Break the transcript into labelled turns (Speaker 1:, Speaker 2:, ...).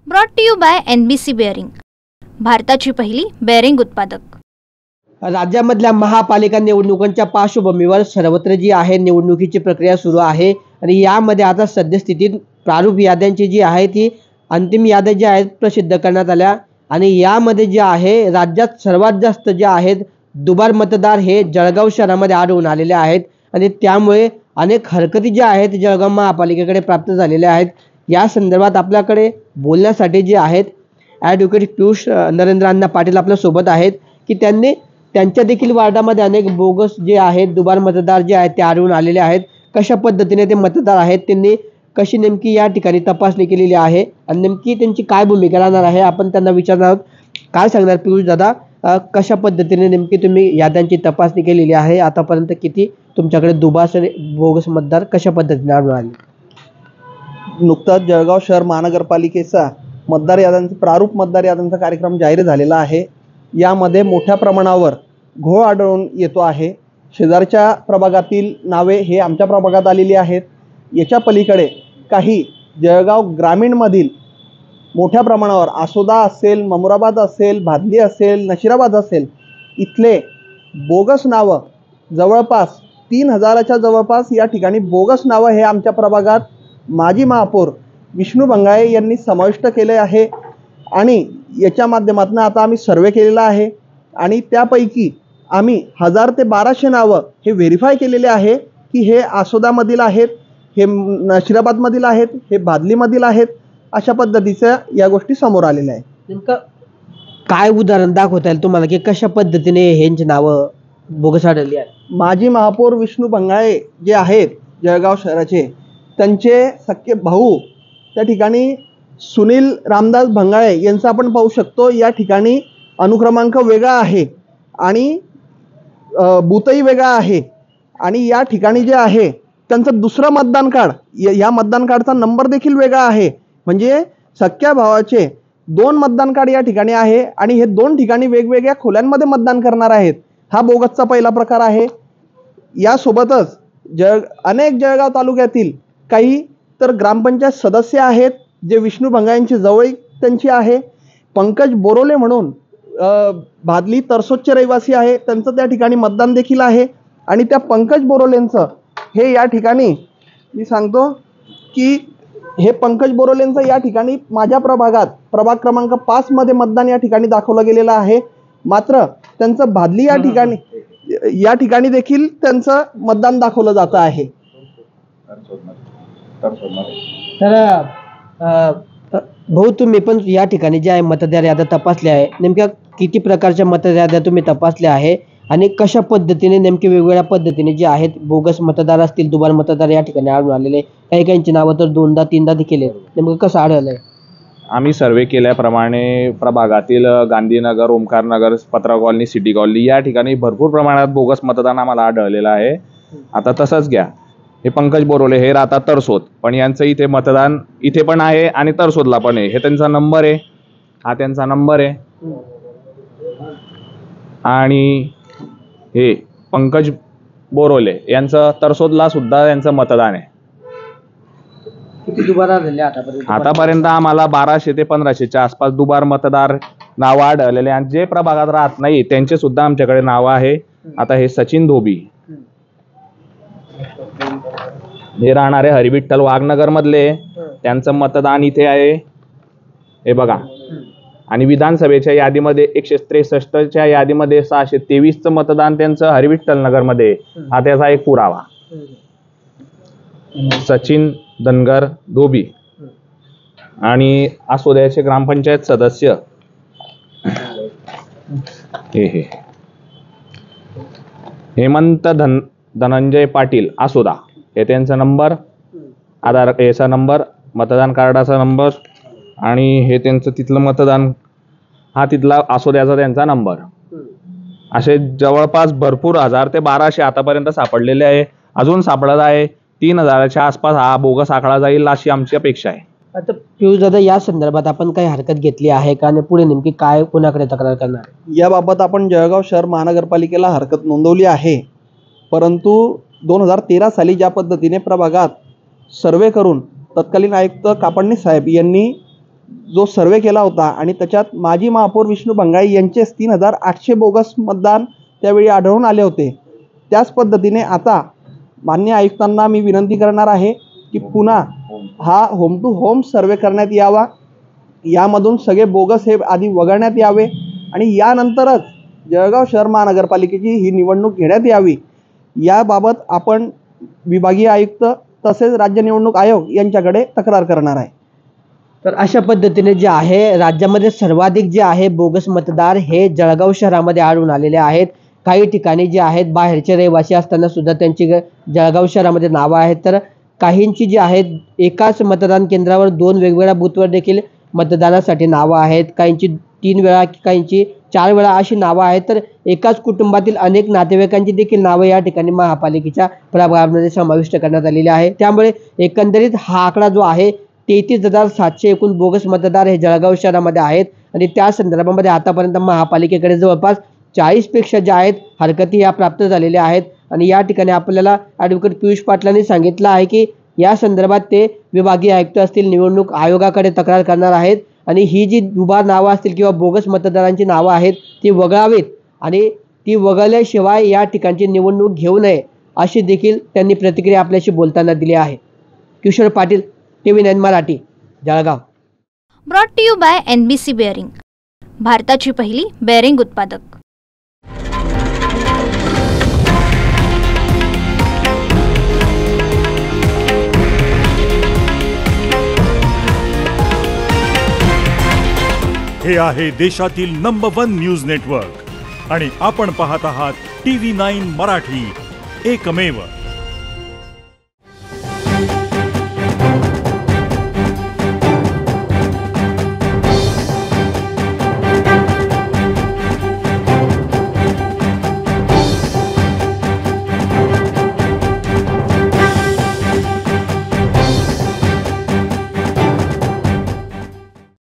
Speaker 1: Brought to you by NBC bearing, भारताची पहिली bearing उत्पादक।
Speaker 2: राज्यामधल्या महापालिका निवडणुकांच्या पार्श्वभूमीवर सर्वत्र जी आहे निवडणुकीची प्रक्रिया सुरू आहे आणि यामध्ये आता सद्यस्थितीत प्रारूप याद्यांची जी आहे ती अंतिम याद्या ज्या आहेत प्रसिद्ध करण्यात आल्या आणि यामध्ये जे आहे राज्यात सर्वात जास्त जे आहेत दुबार मतदार हे जळगाव शहरामध्ये आढळून आलेले आहेत आणि त्यामुळे अनेक हरकती ज्या आहेत जळगाव महापालिकेकडे प्राप्त झालेल्या आहेत। या संदर्भात आपल्याकडे बोलण्यासाठी जे आहेत ॲडव्होकेट पियुष नरेंद्र अण्णा पाटील आपल्या सोबत आहेत की त्यांनी त्यांच्या देखील वार्डामध्ये अनेक बोगस जे आहेत दुबार मतदार जे आहेत ते आढळून आलेले आहेत। कशा पद्धतीने ते मतदार आहेत त्यांनी कशी नेमकी या ठिकाणी तपासणी केलेली आहे आणि नेमकी त्यांची काय भूमिका राहणार आहे आपण त्यांना विचारणार आहोत। काय सांगणार पियुष दादा, कशा पद्धतीने नेमकी तुम्ही याद्यांची तपासणी केलेली आहे, आतापर्यंत किती तुमच्याकडे दुबार बोगस मतदार कशा पद्धतीने आढळून आले?
Speaker 3: नुकताच जळगाव शहर महानगरपालिकेचा मतदार याद्यांचा प्रारूप मतदार याद्यांचा कार्यक्रम जाहीर झालेला आहे। यामध्ये मोठ्या प्रमाणावर घोळ आढळून येतो आहे। शेजारच्या प्रभागातील नावे हे आमच्या प्रभागात आलेली आहेत। याच्या पलीकडे काही जळगाव ग्रामीणमधील मोठ्या प्रमाणावर आसोदा असेल, ममुराबाद असेल, भादली असेल, नशिराबाद असेल इथले बोगस नावं जवळपास 3000च्या जवळपास या ठिकाणी बोगस नावं हे आमच्या प्रभागात माजी महापौर विष्णू भंगाळे यांनी समाविष्ट केले आहे आणि याच्या माध्यमातून आता आम्ही सर्वे केलेला आहे आणि त्यापैकी आम्ही 1000 ते 1200 नावं हे व्हेरीफाय केलेले आहे की हे आसोदामधील आहेत, हे नशिराबादमधील आहेत, हे भादलीमधील आहेत। अशा पद्धतीच्या या गोष्टी समोर आलेल्या आहेत।
Speaker 2: नेमकं काय उदाहरण दाखवता येईल तुम्हाला की कशा पद्धतीने ह्यांची नावं बोगस आढळली आहेत?
Speaker 3: माजी महापौर विष्णू भंगाळे जे आहेत जळगाव शहराचे, त्यांचे सख्खे भाऊ त्या ठिकाणी सुनील रामदास भंगाळे यांचा आपण पाहू शकतो। या ठिकाणी अनुक्रमांक वेगळा आहे आणि बूथही वेगळा आहे आणि या ठिकाणी जे आहे त्यांचं दुसरं मतदान कार्ड, या मतदान कार्डचा नंबर देखील वेगळा आहे। म्हणजे सख्ख्या भावाचे 2 मतदान कार्ड या ठिकाणी आहे आणि हे 2 ठिकाणी वेगवेगळ्या खोल्यांमध्ये मतदान करणार आहेत। हा बोगसचा पहिला प्रकार आहे। यासोबतच अनेक जळगाव तालुक्यातील काही तर ग्रामपंचायत सदस्य आहेत जे विष्णू भंगाळेंची जवळीक त्यांची आहे। पंकज बोरोले म्हणून भादली तरसोदचे रहिवासी आहे, त्यांचं त्या ठिकाणी मतदान देखील आहे आणि त्या पंकज बोरोलेंचं हे या ठिकाणी मी सांगतो की हे पंकज बोरोलेंचं या ठिकाणी माझ्या प्रभागात प्रभाग क्रमांक 5 मध्ये मतदान या ठिकाणी दाखवलं गेलेलं आहे। मात्र त्यांचं भादली या ठिकाणी देखील त्यांचं मतदान दाखवलं जात आहे।
Speaker 2: तर भाऊ तुम्ही पण या ठिकाणी जे आहे मतदार याद्या तपासल्या आहे, नेमक्या किती प्रकारच्या मतदार याद्या तुम्ही तपासल्या आहे आणि कशा पद्धतीने नेमके वेगवेगळ्या पद्धतीने जे आहेत बोगस मतदार असतील, दुबार मतदार या ठिकाणी आढळून आलेले, काही काहींची नावं तर 2दा 3दा देखील आहेत, नेमकं कसं आढळलंय?
Speaker 4: आम्ही सर्वे केल्याप्रमाणे प्रभागातील गांधीनगर, ओमकारनगर, पत्रा कॉलनी, सिटी कॉलनी या ठिकाणी भरपूर प्रमाणात बोगस मतदान आम्हाला आढळलेलं आहे। आता तसंच घ्या, हे पंकज बोरोले हे राहतात तरसोद, पण यांचं इथे मतदान इथे पण आहे आणि तरसोदला पण आहे। हे त्यांचा नंबर आहे, हा त्यांचा नंबर आहे आणि हे पंकज बोरोले यांचं तरसोदला सुद्धा यांचं मतदान आहे।
Speaker 2: किती दुबार आढळले आतापर्यंत?
Speaker 4: आतापर्यंत आम्हाला 1200 ते 1500च्या आसपास दुबार मतदार नाव आढळलेले आणि जे प्रभागात राहत नाही त्यांचे सुद्धा आमच्याकडे नाव आहे। आता हे सचिन धोबी हे राहणारे हरिविठ्ठल वाघनगर मधले, त्यांचं मतदान इथे आहे हे बघा। आणि विधानसभेच्या यादीमध्ये 163च्या यादीमध्ये 623चं मतदान त्यांचं हरिविठ्ठल नगर मध्ये, हा त्याचा एक पुरावा। सचिन धनगर धोबी आणि आसोद्याचे ग्रामपंचायत सदस्य हे हेमंत धनंजय पाटील आसोदा, हे त्यांचा नंबर, आधार याचा नंबर, मतदान कार्डाचा नंबर आणि हे त्यांचं तिथलं मतदान, हा तिथला आसोद्याचा त्यांचा नंबर। असे जवळपास भरपूर 1000 ते 1200 आतापर्यंत सापडलेले आहे। अजून सापडत आहे 3000च्या आसपास हा बोगस आकडा जाईल अशी आमची अपेक्षा आहे।
Speaker 2: आता पियुष दादा, या संदर्भात आपण काही हरकत घेतली आहे का आणि पुढे नेमकी काय कोणाकडे तक्रार करणार?
Speaker 3: याबाबत आपण जळगाव शहर महानगरपालिकेला हरकत नोंदवली आहे, परंतु 2013 साली ज्या पद्धतीने प्रभागात सर्वे करून तत्कालीन आयुक्त कापडणे साहेब यांनी जो सर्वे केला होता आणि त्याच्यात माजी महापौर विष्णू बंगाळे यांचेच 3800 बोगस मतदान त्यावेळी आढळून आले होते. त्याच पद्धतीने आता मान्य आयुक्तांना मी विनंती करणार आहे की पुन्हा हा होम टू होम सर्वे करण्यात यावा. यामधून सगळे बोगस हे आधी वगळण्यात यावे आणि यानंतरच जळगाव शहर महानगरपालिकेची ही निवडणूक घेण्यात यावी. याबाबत आपण विभागीय आयुक्त तसेच राज्य निवडणूक आयोग यांच्याकडे तक्रार करणार आहे.
Speaker 2: तर अशा पद्धतीने जे आहे राज्यामध्ये सर्वाधिक जे आहे बोगस मतदार हे जळगाव शहरामध्ये आढळून आलेले आहेत. काही ठिकाणी जे आहेत बाहेरचे रहिवासी असताना सुद्धा त्यांची जळगाव शहरामध्ये नावं आहेत. तर काहींची जी आहेत एकाच मतदान केंद्रावर 2 वेगवेगळ्या बूथवर देखील मतदानासाठी नावं आहेत. काहींची 3 वेळा, काहींची 4 वेळा अशी नावं आहेत. तर एकाच कुटुंबातील अनेक नातेवाईकांची देखील नावं या ठिकाणी महापालिकेच्या प्रभागामध्ये समाविष्ट करण्यात आलेली आहे. त्यामुळे एकंदरीत हा आकडा जो आहे 33,700 एकूण बोगस मतदार हे जळगाव शहरामध्ये आहेत आणि त्या संदर्भामध्ये आतापर्यंत महापालिकेकडे जवळपास 40 पेक्षा ज्या आहेत हरकती या प्राप्त झालेल्या आहेत. आणि या ठिकाणी आपल्याला ॲडव्होकेट पियुष पाटलांनी सांगितलं आहे की या संदर्भात ते विभागीय आयुक्त असतील निवडणूक आयोगाकडे तक्रार करणार आहेत आणि ही जी दुबार नावं असतील किंवा बोगस मतदारांची नावं आहेत ती वगळावीत आणि ती वगळल्याशिवाय या ठिकाणची निवडणूक घेऊ नये अशी देखील त्यांनी प्रतिक्रिया आपल्याशी बोलताना दिली आहे. Kishore Patil, TV9 Marathi, Jalgaon.
Speaker 1: Brought to you by NBC bearing, भारताची पहिली बेअरिंग उत्पादक.
Speaker 5: हे आहे देशातील नंबर 1 न्यूज नेटवर्क आणि आपण पाहत आहात TV9 मराठी, एकमेव.